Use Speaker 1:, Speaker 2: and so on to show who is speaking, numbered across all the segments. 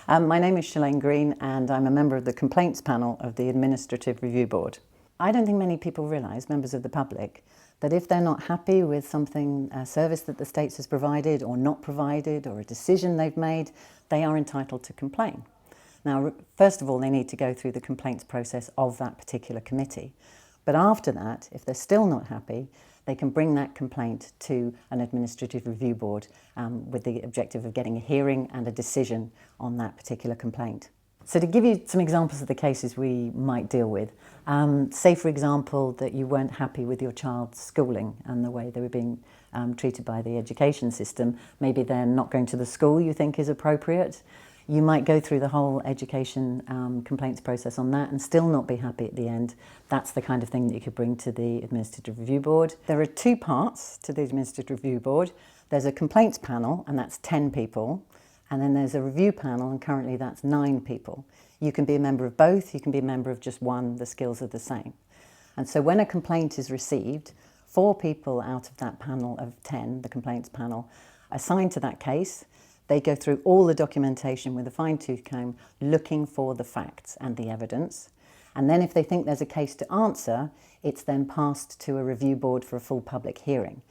Speaker 1: My name is Shelaine Green and I'm a member of the complaints panel of the Administrative Review Board. I don't think many people realise, members of the public, that if they're not happy with something, a service that the state has provided or not provided, or a decision they've made, they are entitled to complain. Now, first of all, they need to go through the complaints process of that particular committee. But after that, if they're still not happy, they can bring that complaint to an Administrative Review Board with the objective of getting a hearing and a decision on that particular complaint. So to give you some examples of the cases we might deal with, say for example that you weren't happy with your child's schooling and the way they were being treated by the education system. Maybe they're not going to the school you think is appropriate. You might go through the whole education complaints process on that and still not be happy at the end. That's the kind of thing that you could bring to the Administrative Review Board. There are two parts to the Administrative Review Board. There's a complaints panel, and that's 10 people. And then there's a review panel, and currently that's 9 people. You can be a member of both, you can be a member of just one, the skills are the same. And so when a complaint is received, 4 people out of that panel of 10, the complaints panel, assigned to that case. They go through all the documentation with a fine-tooth comb, looking for the facts and the evidence. And then if they think there's a case to answer, it's then passed to a review board for a full public hearing.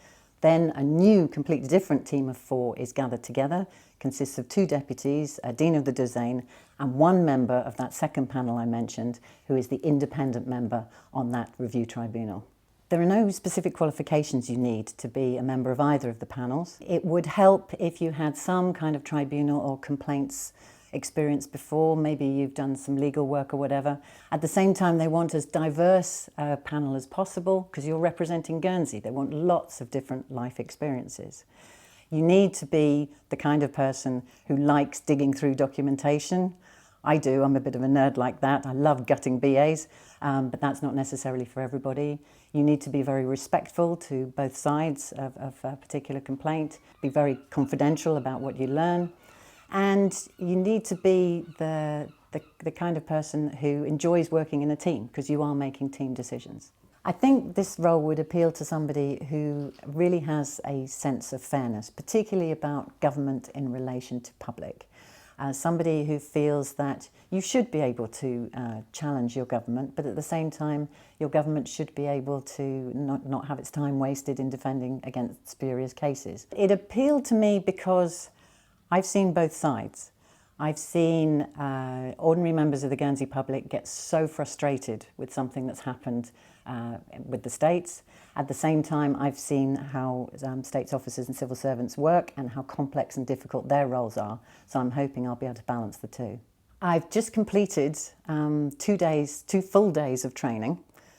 Speaker 1: Then a new, completely different team of 4 is gathered together, consists of 2 deputies, a dean of the domain, and 1 member of that second panel I mentioned, who is the independent member on that review tribunal. There are no specific qualifications you need to be a member of either of the panels. It would help if you had some kind of tribunal or complaints experience before. Maybe you've done some legal work or whatever. At the same time, they want as diverse a panel as possible because you're representing Guernsey. They want lots of different life experiences. You need to be the kind of person who likes digging through documentation. I do, I'm a bit of a nerd like that. I love gutting BAs, but that's not necessarily for everybody. You need to be very respectful to both sides of a particular complaint, be very confidential about what you learn, and you need to be the kind of person who enjoys working in a team because you are making team decisions. I think this role would appeal to somebody who really has a sense of fairness, particularly about government in relation to public. Somebody who feels that you should be able to challenge your government, but at the same time your government should be able to not have its time wasted in defending against spurious cases. It appealed to me because I've seen both sides. I've seen ordinary members of the Guernsey public get so frustrated with something that's happened with the states. At the same time, I've seen how states officers and civil servants work and how complex and difficult their roles are. So I'm hoping I'll be able to balance the two. I've just completed 2 full days of training,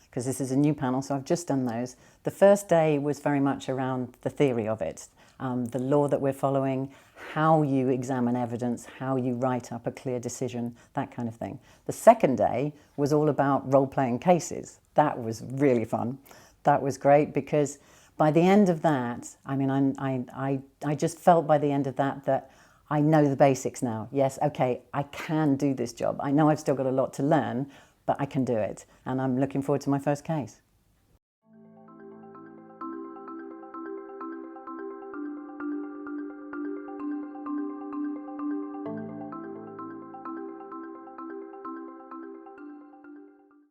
Speaker 1: because this is a new panel, so I've just done those. The first day was very much around the theory of it, the law that we're following, how you examine evidence, how you write up a clear decision, that kind of thing. The second day was all about role-playing cases. That was really fun. That was great because by the end of that, I mean, I just felt by the end of that I know the basics now. Yes, okay, I can do this job. I know I've still got a lot to learn, but I can do it. And I'm looking forward to my first case.